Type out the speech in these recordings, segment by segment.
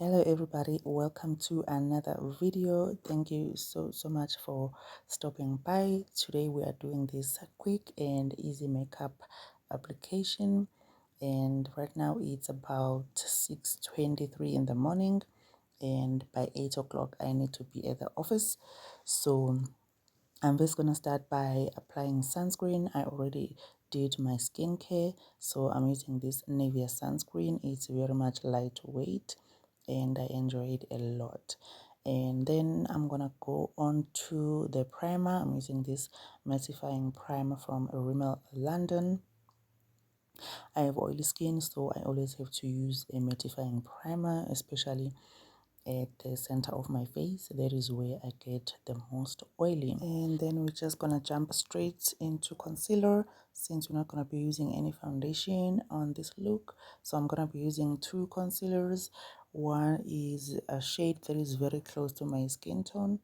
Hello everybody, welcome to another video. Thank you so much for stopping by. Today we are doing this quick and easy makeup application, and right now it's about 6:23 in the morning, and by 8 o'clock I need to be at the office. So I'm just gonna start by applying sunscreen. I already did my skincare, so I'm using this Nivea sunscreen. It's very much lightweight and I enjoy it a lot. And then I'm gonna go on to the primer. I'm using this mattifying primer from Rimmel London. I have oily skin, so I always have to use a mattifying primer, especially at the center of my face. That is where I get the most oily. And then we're just gonna jump straight into concealer, since we're not gonna be using any foundation on this look. So I'm gonna be using two concealers. One is a shade that is very close to my skin tone.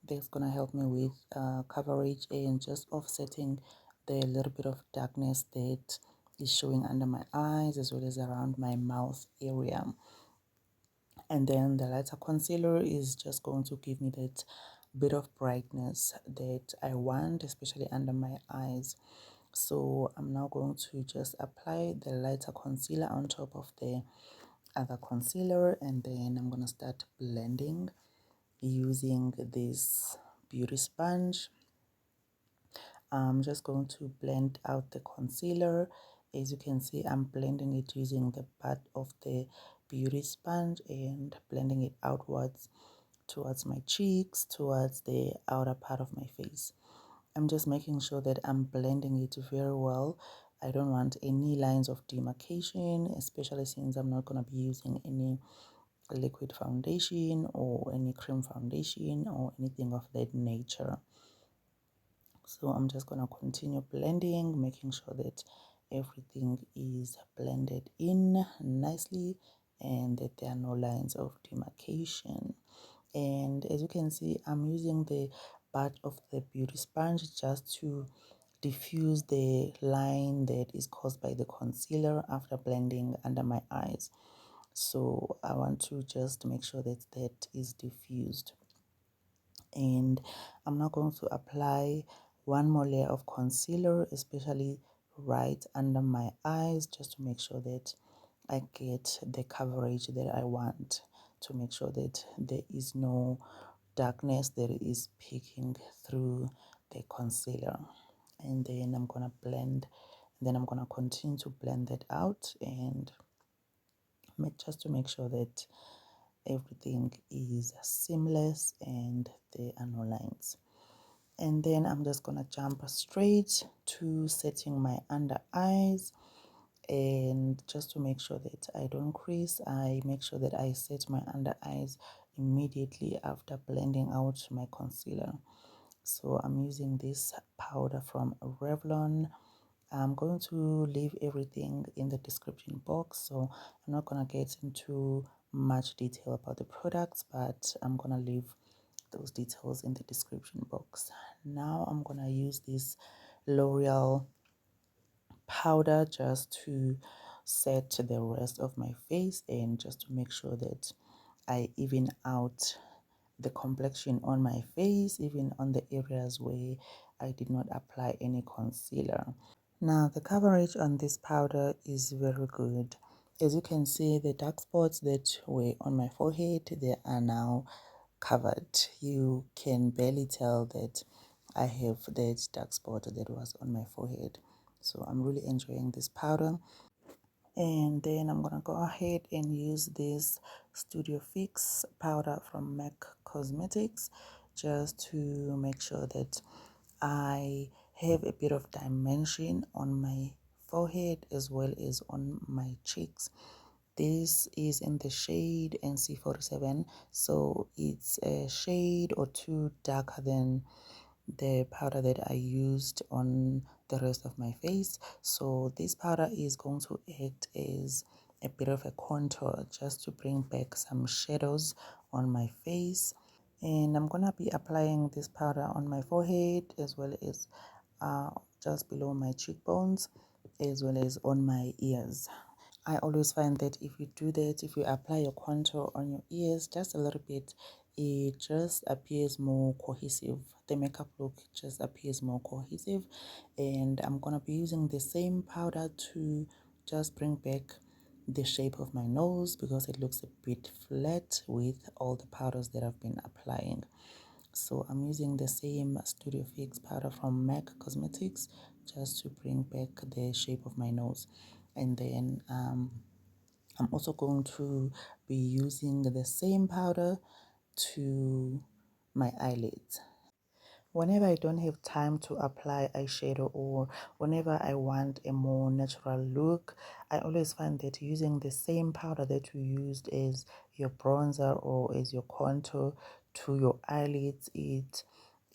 That's gonna help me with coverage and just offsetting the little bit of darkness that is showing under my eyes as well as around my mouth area. And then the lighter concealer is just going to give me that bit of brightness that I want, especially under my eyes. So I'm now going to just apply the lighter concealer on top of the other concealer, and then I'm going to start blending using this beauty sponge. I'm just going to blend out the concealer. As you can see, I'm blending it using the butt of the beauty sponge and blending it outwards towards my cheeks, towards the outer part of my face. I'm just making sure that I'm blending it very well. I don't want any lines of demarcation, especially since I'm not going to be using any liquid foundation or any cream foundation or anything of that nature. So I'm just going to continue blending, making sure that everything is blended in nicely and that there are no lines of demarcation. And as you can see, I'm using the butt of the beauty sponge just to diffuse the line that is caused by the concealer after blending under my eyes. So I want to just make sure that that is diffused. And I'm now going to apply one more layer of concealer, especially right under my eyes, just to make sure that I get the coverage that I want, to make sure that there is no darkness that is peeking through the concealer. And then I'm gonna blend, and then I'm gonna continue to blend it out and just to make sure that everything is seamless and there are no lines. And then I'm just gonna jump straight to setting my under eyes, and just to make sure that I don't crease, I make sure that I set my under eyes immediately after blending out my concealer. So I'm using this powder from Revlon. I'm going to leave everything in the description box, so I'm not gonna get into much detail about the products, but I'm gonna leave those details in the description box. Now I'm gonna use this L'Oreal powder just to set the rest of my face and just to make sure that I even out the complexion on my face, even on the areas where I did not apply any concealer. Now the coverage on this powder is very good. As you can see, the dark spots that were on my forehead, they are now covered. You can barely tell that I have that dark spot that was on my forehead. So I'm really enjoying this powder. And then I'm gonna go ahead and use this Studio Fix powder from MAC Cosmetics just to make sure that I have a bit of dimension on my forehead as well as on my cheeks. This is in the shade NC47, so it's a shade or two darker than the powder that I used on the rest of my face. So this powder is going to act as a bit of a contour just to bring back some shadows on my face. And I'm gonna be applying this powder on my forehead as well as just below my cheekbones as well as on my ears. I always find that if you do that, if you apply your contour on your ears just a little bit, it just appears more cohesive. The makeup look just appears more cohesive. And I'm gonna be using the same powder to just bring back the shape of my nose because it looks a bit flat with all the powders that I've been applying. So I'm using the same Studio Fix powder from MAC Cosmetics just to bring back the shape of my nose. And then I'm also going to be using the same powder to my eyelids. Whenever I don't have time to apply eyeshadow or whenever I want a more natural look, I always find that using the same powder that you used as your bronzer or as your contour to your eyelids, it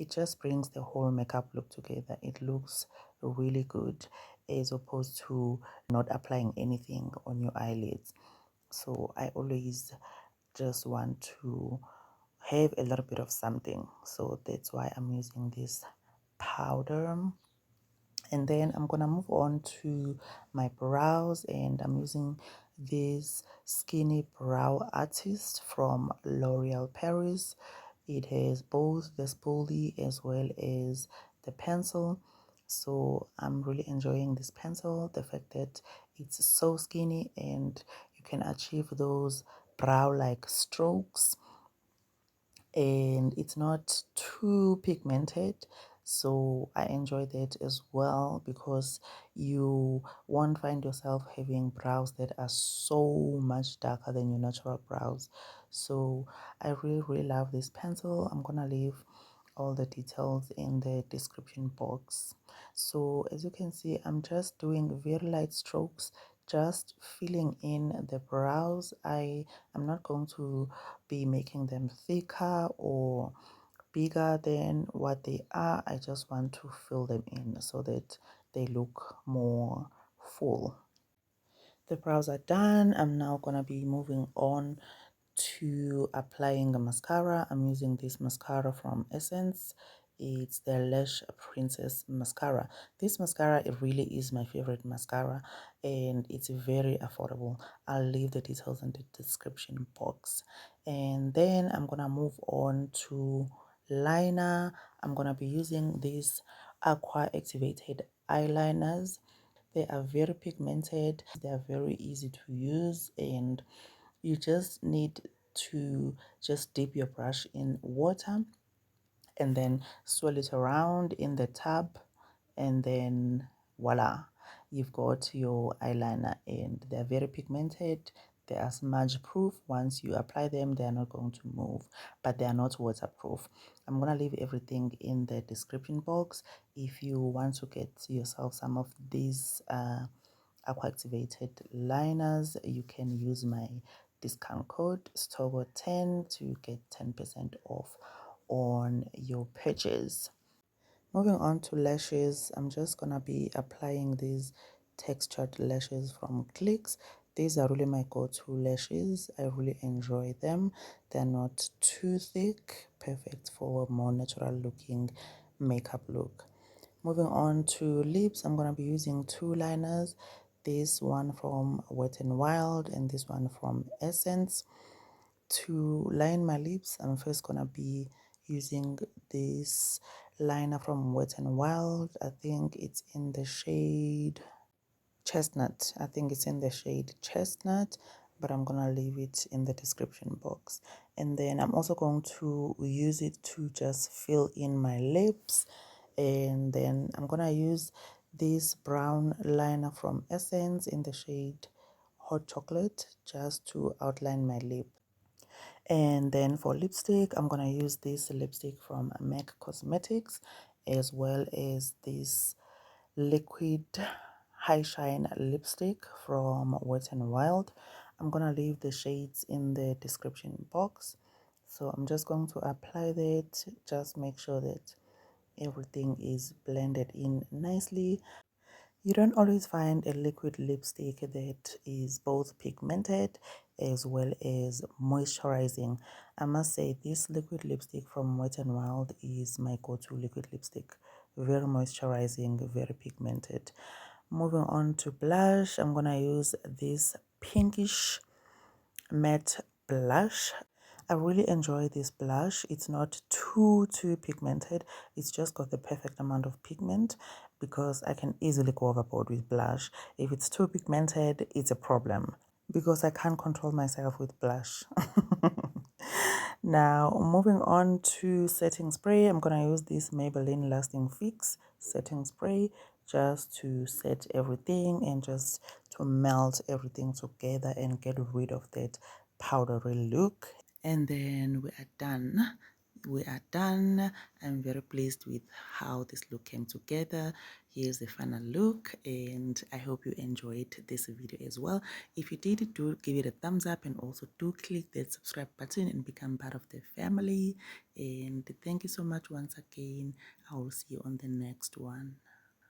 just brings the whole makeup look together. It looks really good as opposed to not applying anything on your eyelids. So I always just want to have a little bit of something, so that's why I'm using this powder. And then I'm gonna move on to my brows, and I'm using this skinny brow artist from L'Oreal Paris. It has both the spoolie as well as the pencil, so I'm really enjoying this pencil, the fact that it's so skinny and you can achieve those brow like strokes and it's not too pigmented, so I enjoy that as well because you won't find yourself having brows that are so much darker than your natural brows. So I really love this pencil. I'm gonna leave all the details in the description box. So as you can see, I'm just doing very light strokes, just filling in the brows. I'm not going to be making them thicker or bigger than what they are. I just want to fill them in so that they look more full. The brows are done. I'm now gonna be moving on to applying the mascara. I'm using this mascara from Essence. It's the Lash Princess mascara. This mascara, it really is my favorite mascara and it's very affordable. I'll leave the details in the description box. And then I'm gonna move on to liner. I'm gonna be using these aqua activated eyeliners. They are very pigmented, they are very easy to use, and you just need to just dip your brush in water and then swirl it around in the tub, and then voila, you've got your eyeliner. And they're very pigmented, they are smudge proof. Once you apply them, they are not going to move, but they are not waterproof. I'm gonna leave everything in the description box if you want to get yourself some of these aqua activated liners. You can use my discount code STORGO10 to get 10% off on your purchase. Moving on to lashes, I'm just gonna be applying these textured lashes from Clicks. These are really my go-to lashes. I really enjoy them. They're not too thick, perfect for a more natural looking makeup look. Moving on to lips, I'm going to be using two liners. This one from Wet n Wild and this one from Essence. To line my lips, I'm first going to be using this liner from Wet n Wild. I think it's in the shade Chestnut. I think it's in the shade Chestnut, but I'm gonna leave it in the description box. And then I'm also going to use it to just fill in my lips. And then I'm gonna use this brown liner from Essence in the shade Hot Chocolate just to outline my lip. And then for lipstick, I'm gonna use this lipstick from MAC Cosmetics as well as this liquid high shine lipstick from Wet n Wild. I'm gonna leave the shades in the description box. So I'm just going to apply that, just make sure that everything is blended in nicely. You don't always find a liquid lipstick that is both pigmented as well as moisturizing. I must say this liquid lipstick from Wet n Wild is my go-to liquid lipstick. Very moisturizing, very pigmented. Moving on to blush, I'm gonna use this pinkish matte blush. I really enjoy this blush. It's not too pigmented. It's just got the perfect amount of pigment, because I can easily go overboard with blush. If it's too pigmented, it's a problem, because I can't control myself with blush. Now, moving on to setting spray, I'm going to use this Maybelline Lasting Fix setting spray just to set everything and just to melt everything together and get rid of that powdery look. And then we are done. I'm very pleased with how this look came together. Here's the final look, and I hope you enjoyed this video as well. If you did, do give it a thumbs up, and also do click that subscribe button and become part of the family. And thank you so much once again. I will see you on the next one.